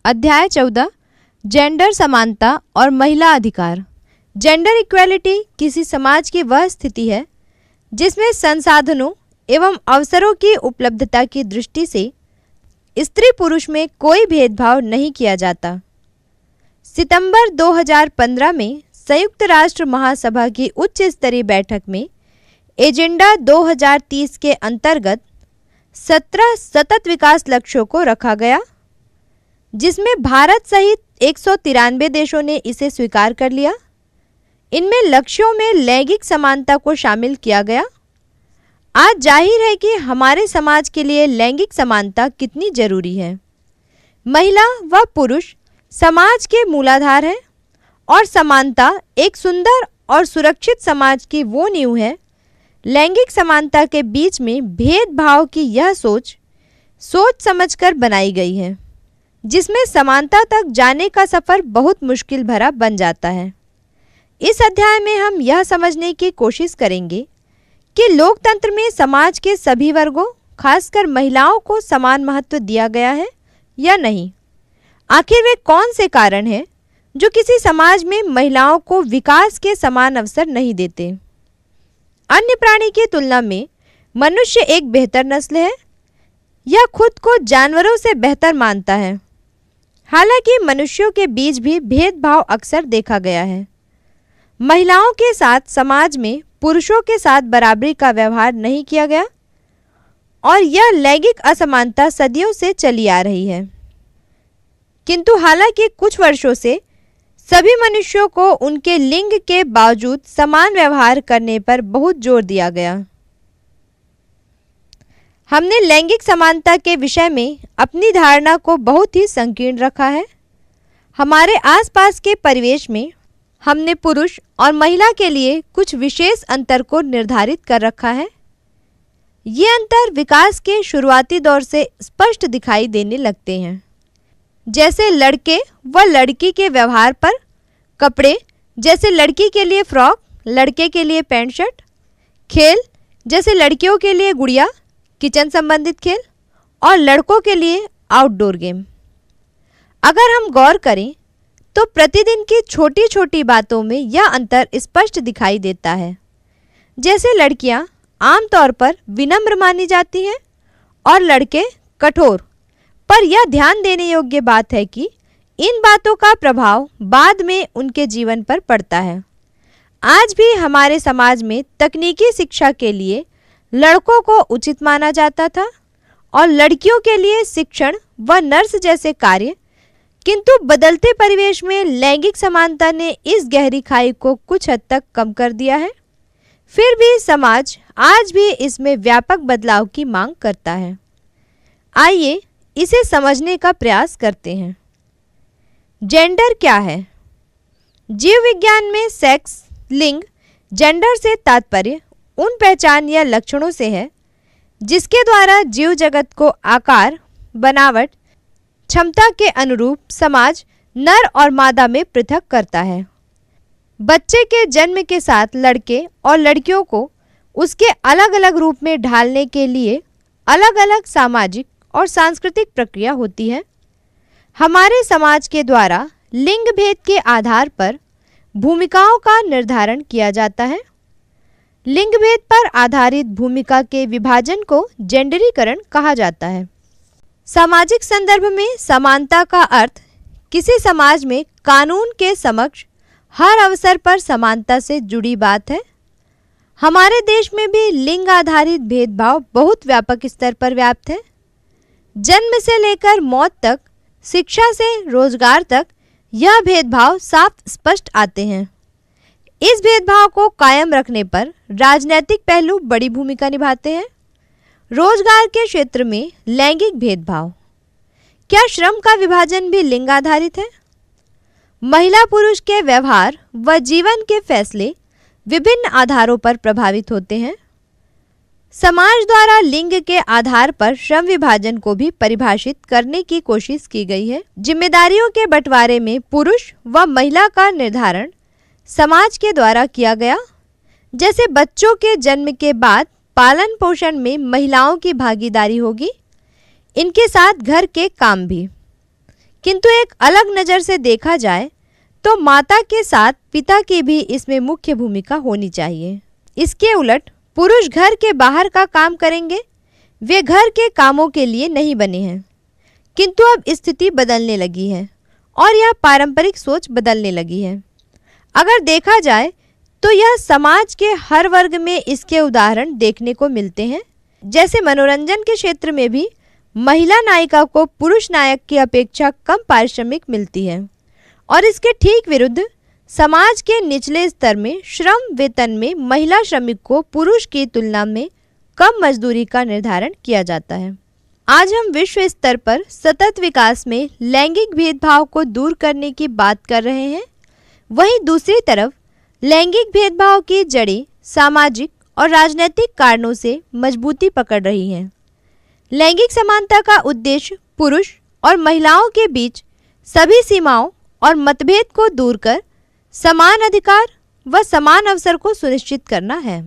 अध्याय 14 जेंडर समानता और महिला अधिकार। जेंडर इक्वेलिटी किसी समाज की वह स्थिति है जिसमें संसाधनों एवं अवसरों की उपलब्धता की दृष्टि से स्त्री पुरुष में कोई भेदभाव नहीं किया जाता। सितंबर 2015 में संयुक्त राष्ट्र महासभा की उच्च स्तरीय बैठक में एजेंडा 2030 के अंतर्गत 17 सतत विकास लक्ष्यों को रखा गया, जिसमें भारत सहित 193 देशों ने इसे स्वीकार कर लिया। इनमें लक्ष्यों में लैंगिक समानता को शामिल किया गया। आज जाहिर है कि हमारे समाज के लिए लैंगिक समानता कितनी जरूरी है। महिला व पुरुष समाज के मूलाधार हैं और समानता एक सुंदर और सुरक्षित समाज की वो नींव है। लैंगिक समानता के बीच में भेदभाव की यह सोच समझकर बनाई गई है, जिसमें समानता तक जाने का सफर बहुत मुश्किल भरा बन जाता है। इस अध्याय में हम यह समझने की कोशिश करेंगे कि लोकतंत्र में समाज के सभी वर्गों, खासकर महिलाओं को समान महत्व दिया गया है या नहीं। आखिर वे कौन से कारण हैं जो किसी समाज में महिलाओं को विकास के समान अवसर नहीं देते। अन्य प्राणी की तुलना में मनुष्य एक बेहतर नस्ल है। यह खुद को जानवरों से बेहतर मानता है। हालांकि मनुष्यों के बीच भी भेदभाव अक्सर देखा गया है। महिलाओं के साथ समाज में पुरुषों के साथ बराबरी का व्यवहार नहीं किया गया और यह लैंगिक असमानता सदियों से चली आ रही है। किंतु हालांकि कुछ वर्षों से सभी मनुष्यों को उनके लिंग के बावजूद समान व्यवहार करने पर बहुत जोर दिया गया। हमने लैंगिक समानता के विषय में अपनी धारणा को बहुत ही संकीर्ण रखा है। हमारे आसपास के परिवेश में हमने पुरुष और महिला के लिए कुछ विशेष अंतर को निर्धारित कर रखा है। ये अंतर विकास के शुरुआती दौर से स्पष्ट दिखाई देने लगते हैं, जैसे लड़के व लड़की के व्यवहार पर, कपड़े जैसे लड़की के लिए फ्रॉक, लड़के के लिए पैंट शर्ट, खेल जैसे लड़कियों के लिए गुड़िया, किचन संबंधित खेल और लड़कों के लिए आउटडोर गेम। अगर हम गौर करें तो प्रतिदिन की छोटी छोटी बातों में यह अंतर स्पष्ट दिखाई देता है। जैसे लड़कियां आमतौर पर विनम्र मानी जाती हैं और लड़के कठोर। पर यह ध्यान देने योग्य बात है कि इन बातों का प्रभाव बाद में उनके जीवन पर पड़ता है। आज भी हमारे समाज में तकनीकी शिक्षा के लिए लड़कों को उचित माना जाता था और लड़कियों के लिए शिक्षण व नर्स जैसे कार्य। किंतु बदलते परिवेश में लैंगिक समानता ने इस गहरी खाई को कुछ हद तक कम कर दिया है। फिर भी समाज आज भी इसमें व्यापक बदलाव की मांग करता है। आइए इसे समझने का प्रयास करते हैं। जेंडर क्या है? जीव विज्ञान में सेक्स, लिंग, जेंडर से तात्पर्य उन पहचान या लक्षणों से है जिसके द्वारा जीव जगत को आकार, बनावट, क्षमता के अनुरूप समाज नर और मादा में पृथक करता है। बच्चे के जन्म के साथ लड़के और लड़कियों को उसके अलग अलग रूप में ढालने के लिए अलग अलग सामाजिक और सांस्कृतिक प्रक्रिया होती है। हमारे समाज के द्वारा लिंग भेद के आधार पर भूमिकाओं का निर्धारण किया जाता है। लिंग भेद पर आधारित भूमिका के विभाजन को जेंडरीकरण कहा जाता है। सामाजिक संदर्भ में समानता का अर्थ किसी समाज में कानून के समक्ष हर अवसर पर समानता से जुड़ी बात है। हमारे देश में भी लिंग आधारित भेदभाव बहुत व्यापक स्तर पर व्याप्त है। जन्म से लेकर मौत तक, शिक्षा से रोजगार तक यह भेदभाव साफ स्पष्ट आते हैं। इस भेदभाव को कायम रखने पर राजनीतिक पहलू बड़ी भूमिका निभाते हैं। रोजगार के क्षेत्र में लैंगिक भेदभाव। क्या श्रम का विभाजन भी लिंग आधारित है? महिला पुरुष के व्यवहार व जीवन के फैसले विभिन्न आधारों पर प्रभावित होते हैं। समाज द्वारा लिंग के आधार पर श्रम विभाजन को भी परिभाषित करने की कोशिश की गई है। जिम्मेदारियों के बंटवारे में पुरुष व महिला का निर्धारण समाज के द्वारा किया गया। जैसे बच्चों के जन्म के बाद पालन पोषण में महिलाओं की भागीदारी होगी, इनके साथ घर के काम भी। किंतु एक अलग नज़र से देखा जाए तो माता के साथ पिता की भी इसमें मुख्य भूमिका होनी चाहिए। इसके उलट पुरुष घर के बाहर का काम करेंगे। वे घर के कामों के लिए नहीं बने हैं। किंतु अब स्थिति बदलने लगी है और यह पारंपरिक सोच बदलने लगी है। अगर देखा जाए तो यह समाज के हर वर्ग में इसके उदाहरण देखने को मिलते हैं। जैसे मनोरंजन के क्षेत्र में भी महिला नायिका को पुरुष नायक की अपेक्षा कम पारिश्रमिक मिलती है और इसके ठीक विरुद्ध समाज के निचले स्तर में श्रम वेतन में महिला श्रमिक को पुरुष की तुलना में कम मजदूरी का निर्धारण किया जाता है। आज हम विश्व स्तर पर सतत विकास में लैंगिक भेदभाव को दूर करने की बात कर रहे हैं। वहीं दूसरी तरफ लैंगिक भेदभाव की जड़ें सामाजिक और राजनीतिक कारणों से मजबूती पकड़ रही हैं। लैंगिक समानता का उद्देश्य पुरुष और महिलाओं के बीच सभी सीमाओं और मतभेद को दूर कर समान अधिकार व समान अवसर को सुनिश्चित करना है।